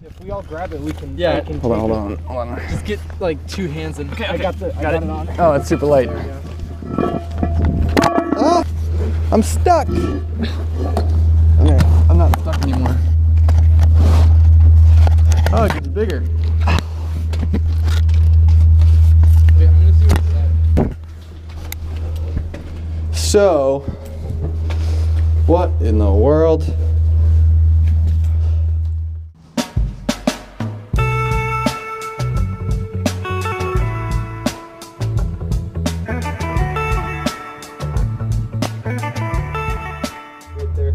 If we all grab it, we can. Yeah. Hold on. Just get like 2 hands in. Okay. I got it on. Oh, it's super light. Ah, I'm stuck. Okay, I'm not stuck anymore. Oh, it gets bigger. Wait, I'm gonna see what's that. So, what in the world?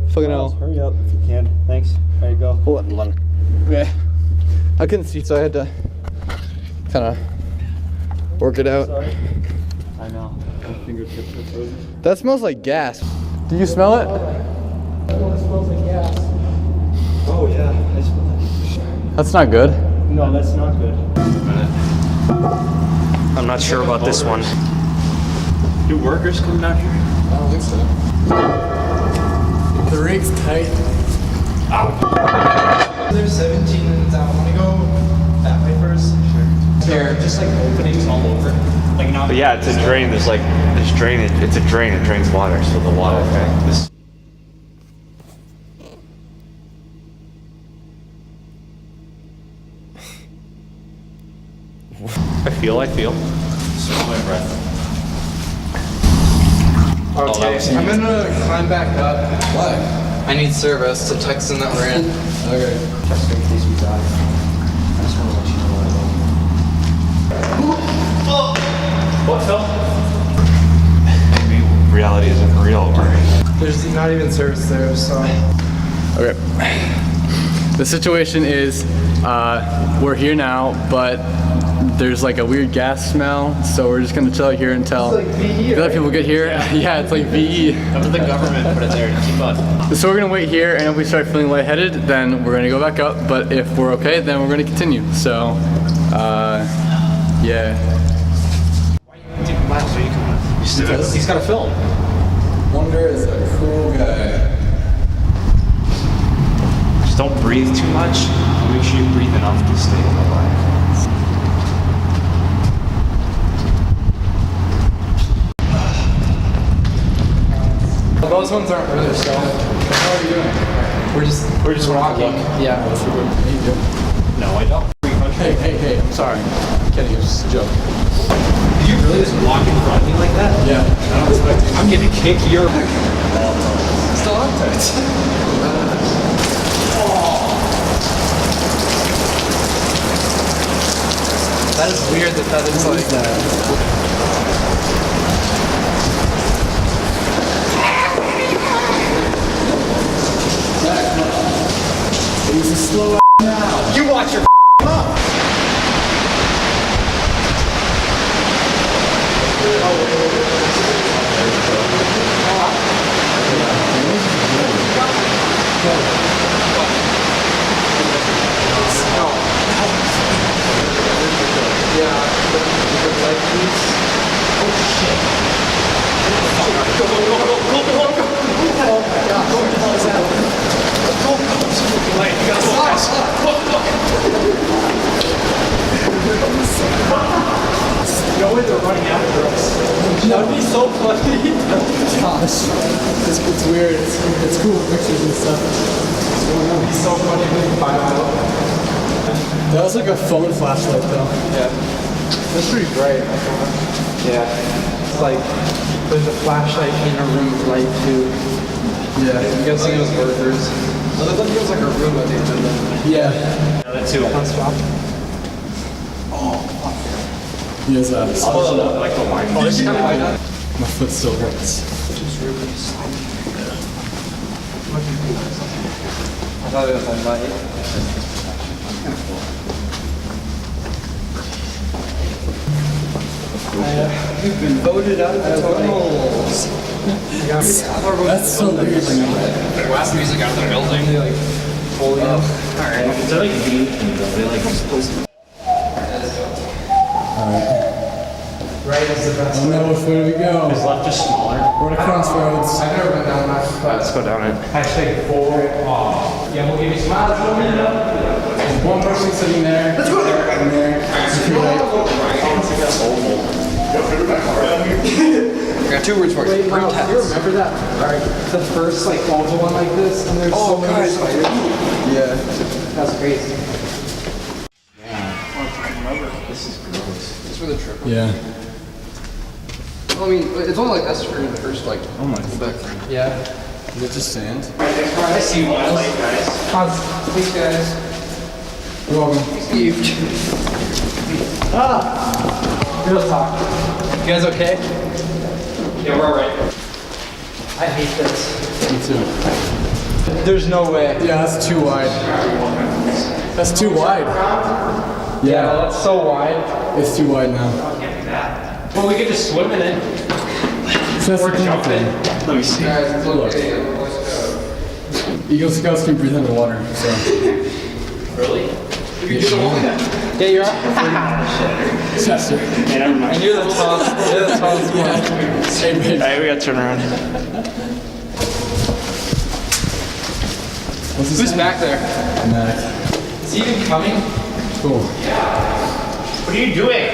Fucking hell. Hurry up if you can. Thanks. There you go. Hold on. Okay. I couldn't see, so I had to kind of work it out. Sorry. I know. My fingertips are frozen. That smells like gas. Do you smell it? That one smells like gas. Oh yeah. I smell that. That's not good. No, that's not good. I'm not sure about this one. Do workers come down here? I don't think so. The rig's tight. There's 17 minutes out. Want to go that way first? Sure. There, just like openings all over. Like not. But yeah, it's a drain. There's drainage. It's a drain. It drains water. So the water. Okay. I feel. Smell my breath. Okay, I'm gonna climb back up. Why? I need service to Texan that we're in. Okay. Just in case we die. I just want to let you know what I love. What, Phil? Maybe reality isn't real. There's not even service there, so. Okay. The situation is, we're here now, but there's like a weird gas smell, so we're just gonna chill out here until the other people get here. Yeah, it's like VE. After the government put it there to keep us. So we're gonna wait here, and if we start feeling lightheaded, then we're gonna go back up. But if we're okay, then we're gonna continue. So, yeah. Dude, Miles, are you coming? He's got a film. Wonder is a cool guy. Just don't breathe too much. Make sure you breathe enough to stay alive. Those ones aren't really so. How are you doing? We're just walking. Yeah. No, I don't. Hey, I'm sorry. I'm kidding, it's just a joke. Did you really just walk in front of me like that? Yeah, I don't expect you. I'm gonna kick your. Still on tight. That is weird that is like that. He's a slow now. You watch your mouth. No way they're running after us. That would be so funny. Gosh, it's weird. It's cool with pictures and stuff. That would be so funny if we could find out. That was like a phone flashlight though. Yeah. That's pretty bright. Yeah. It's like there's a flashlight in a room with light too. Yeah. I'm guessing it was workers. It looked like it was like a room at the end of it. Yeah. That too. One spot. He has a. Like the wine. Oh, this is kind of My foot still hurts. I thought it was on light. You've been voted out of the tunnels. That's so weird. Blast music out of the building. They like pull you up. Alright. Is that like deep? They like supposed to. Right is the best. Oh no, which way do we go? Is left just smaller? We're at a crossroads. I've never been down that, but Let's go down it. Hashtag forward. Yeah, we'll give you smiles. Motion sitting there. Let's go there. And there. I got 2 words for you. Wait, Miles, do you remember that? The first like oval one like this, and there's so many spiders. Yeah. That's crazy. This is gross. This is for the trip. Yeah. Well, I mean, it's only like this for the first like. Oh my. Yeah. Is it just sand? I see you guys. Thanks, guys. You're welcome. Real talk. You guys okay? Yeah, we're alright. I hate this. Me too. There's no way. Yeah, that's too wide. That's too wide. Yeah, that's so wide. It's too wide now. Well, we could just swim in it. So Or jump in. Let me see. Guys, it's okay. Eagle Scouts can breathe underwater, so. Really? Yeah, you're up. Chester. And you're the tallest. You're the tallest one. Same page. Alright, we gotta turn around. What's this? Who's back there? Max. Is he even coming? Cool. What are you doing?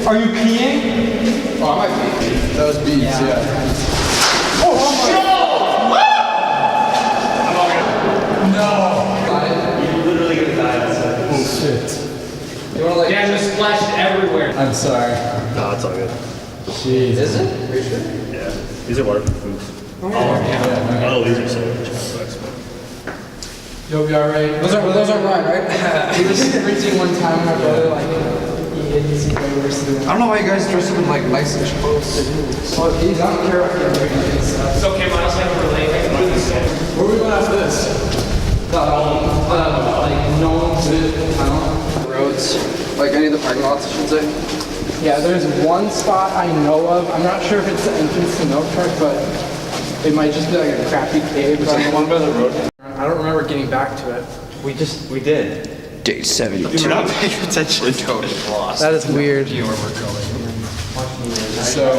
Are you peeing? Oh, I might be. That was beads, yeah. You're literally gonna die outside. Oh shit. You wanna like? Yeah, just splashed everywhere. I'm sorry. No, it's all good. Jeez. Is it? Are you sure? Yeah. These are waterproof boots. Yeah. Oh, these are so much. You'll be alright. Those aren't mine, right? We were just rinsing one time, my brother, like, he hit this way worse than I don't know why you guys dress up in like nice-ish clothes. Oh, geez, I don't care what you're doing and stuff. It's okay, Miles, have a relay. Where are we going after this? Like, no one's town. Roads, like any of the parking lots, I should say. Yeah, there's one spot I know of. I'm not sure if it's the entrance to Milk Truck, but it might just be like a crappy cave. It's on the one by the road. I don't remember getting back to it. We did. Day 72. We're not paying attention. Totally lost. That is weird. So.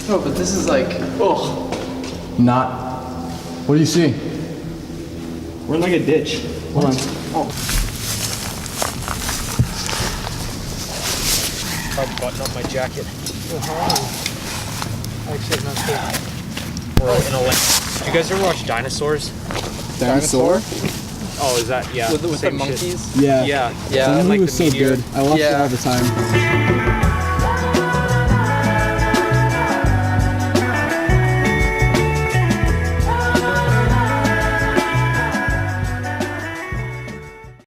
No, but this is like, Not. What do you see? We're in like a ditch. hold on. I'll button up my jacket. Actually, not good. Or in a lane. Do you guys ever watch Dinosaurs? Dinosaur? Oh, is that, yeah. With the same shit. monkeys? Yeah. Yeah. Yeah, That movie like was the so meteor. good. I watched it Yeah. all the time.